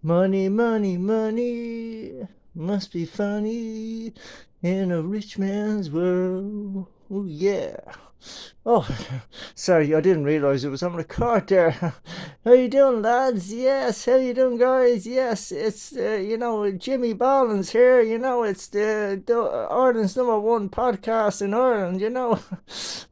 Money, money, money must be funny in a rich man's world. Oh, yeah. Oh, sorry, I didn't realise it was on record there. How you doing, lads? Yes, how you doing, guys? Yes, it's, Jimmy Ballins here. It's the Ireland's number one podcast in Ireland,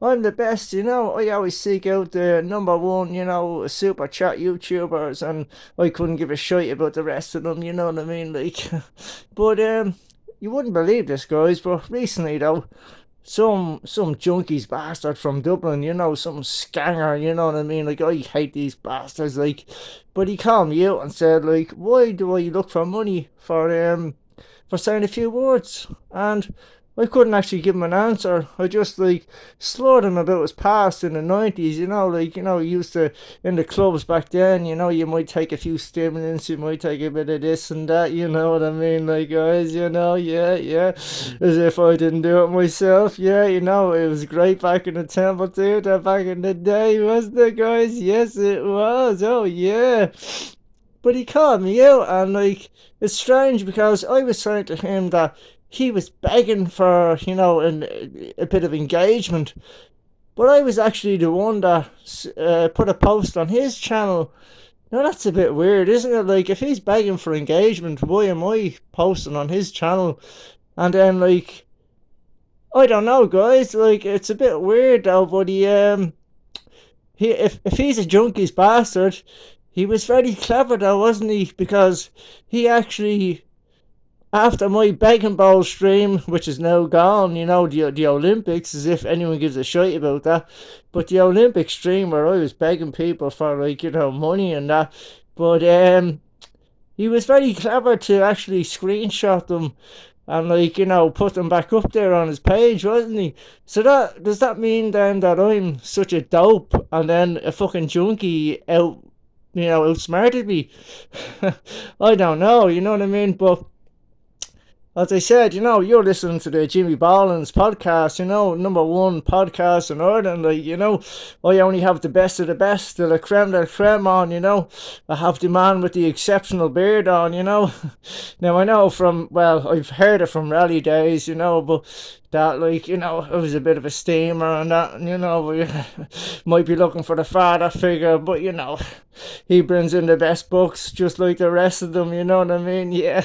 I'm the best, I always seek out the number one, super chat YouTubers, and I couldn't give a shit about the rest of them, you know what I mean? Like, but, you wouldn't believe this, guys, but recently, though, some junkies bastard from Dublin, some scanger, you know what I mean? Like, I hate these bastards, like, but he called me out and said, like, why do I look for money for saying a few words? And I couldn't actually give him an answer. I just, like, slurred him about his past in the 90s, he used to, in the clubs back then, you might take a few stimulants, you might take a bit of this and that, you know what I mean, like, guys, yeah, as if I didn't do it myself, yeah, it was great back in the Temple Theatre back in the day, wasn't it, guys? Yes, it was, oh, yeah. But he called me out, and, like, it's strange because I was saying to him that he was begging for, a bit of engagement. But I was actually the one that put a post on his channel. Now that's a bit weird, isn't it? Like, if he's begging for engagement, why am I posting on his channel? And then, like, I don't know, guys. Like, it's a bit weird though. But if he's a junkie's bastard, he was very clever though, wasn't he? Because he actually, after my begging bowl stream, which is now gone, the Olympics, as if anyone gives a shit about that, but the Olympic stream where I was begging people for, like, money and that, but he was very clever to actually screenshot them and, like, put them back up there on his page, wasn't he? So does that mean then that I'm such a dope and then a fucking junkie outsmarted me? I don't know, you know what I mean? But as I said, you're listening to the Jimmy Ballins podcast, number one podcast in Ireland. Like, I only have the best of the best, the creme de la creme on, I have the man with the exceptional beard on, Now, I know I've heard it from rally days, but that, like, it was a bit of a steamer and that, we might be looking for the father figure, but, he brings in the best books just like the rest of them, you know what I mean? Yeah,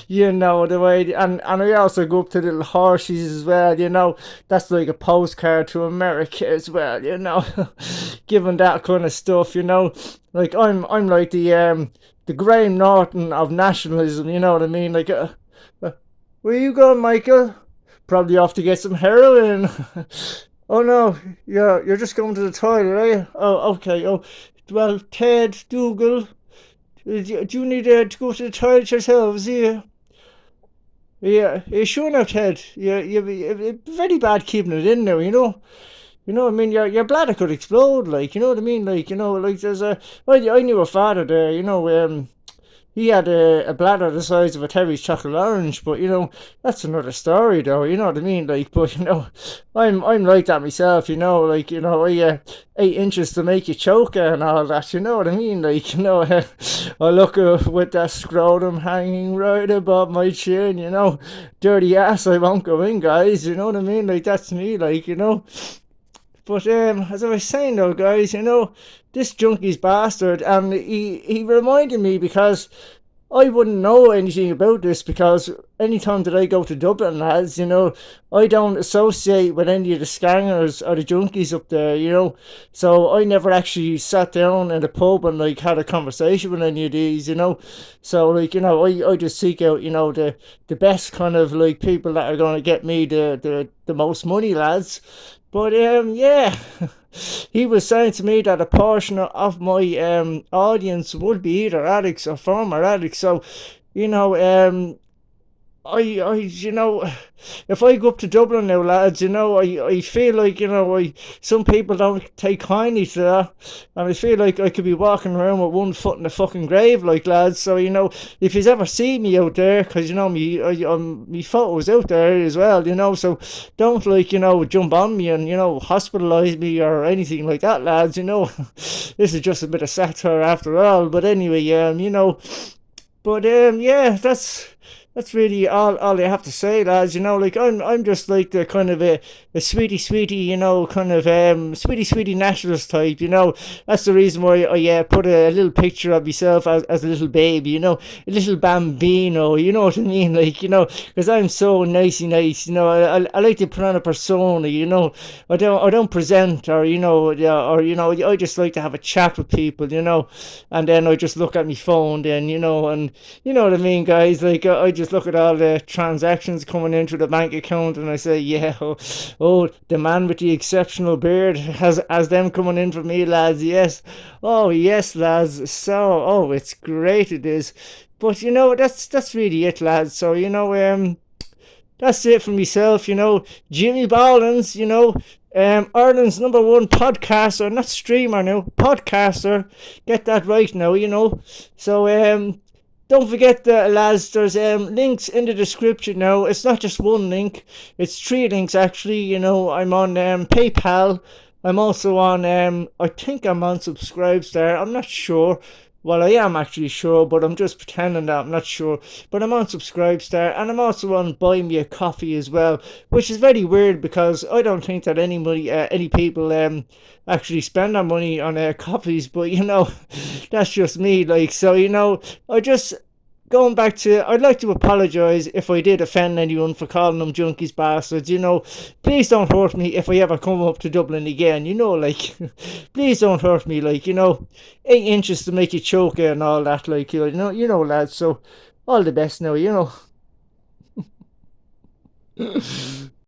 the way, and I also go up to little horses as well, that's like a postcard to America as well, given that kind of stuff, like, I'm like the Graham Norton of nationalism, you know what I mean? Like, where you going, Michael? Probably off to get some heroin. Oh no, you're just going to the toilet, are you? Oh, okay. Oh, well, Ted, Dougal, do you need to go to the toilet yourselves? Yeah. Yeah, sure now, Ted. You're very bad keeping it in now, what I mean? Your bladder could explode, like, you know what I mean? Like, like there's I knew a father there, he had a bladder the size of a Terry's chocolate orange, but, that's another story, though, you know what I mean? Like, but, I'm like that myself, like, I 8 inches to make you choke and all that, you know what I mean? Like, I look with that scrotum hanging right above my chin, dirty ass, I won't go in, guys, you know what I mean? Like, that's me, like, But as I was saying though, guys, this junkie's bastard, and he reminded me because I wouldn't know anything about this because anytime that I go to Dublin, lads, I don't associate with any of the scangers or the junkies up there, so I never actually sat down in a pub and, like, had a conversation with any of these, so, like, I just seek out, the best kind of, like, people that are going to get me the most money, lads. But yeah, he was saying to me that a portion of my audience would be either addicts or former addicts. So, if I go up to Dublin now, lads, I feel like, some people don't take kindly to that, and I feel like I could be walking around with one foot in the fucking grave, like, lads. So, if you ever see me out there, because, me photos out there as well, so don't, like, jump on me and, hospitalise me or anything like that, lads, this is just a bit of satire after all. But anyway, But yeah, that's really all I have to say, lads. Like I'm just like the kind of a sweetie sweetie, kind of sweetie sweetie nationalist type. That's the reason why I put a little picture of myself as a little baby. A little bambino. You know what I mean? Like because I'm so nicey nice. I like to put on a persona. I don't present or yeah, or I just like to have a chat with people. And then I just look at my phone then, and you know what I mean, guys. Like I just look at all the transactions coming into the bank account, and I say, yeah, oh, the man with the exceptional beard has them coming in for me, lads. Yes, oh yes, lads. So, oh, it's great, it is. But that's really it, lads. So that's it for myself. Jimmy Ballins. Ireland's number one podcaster, not streamer now, podcaster. Get that right now. So don't forget that, lads. There's links in the description now. It's not just one link; it's three links actually. I'm on PayPal. I'm also on I think I'm on Subscribestar. I'm not sure. Well, I am actually sure, but I'm just pretending that I'm not sure. But I'm on Subscribestar, and I'm also on Buy Me a Coffee as well, which is very weird because I don't think that any people actually spend their money on coffees. But that's just me. Like so, I just going back to, I'd like to apologise if I did offend anyone for calling them junkies bastards. Please don't hurt me if I ever come up to Dublin again. Like, please don't hurt me. Like, 8 inches to make you choke and all that. Like, lads. So, all the best now.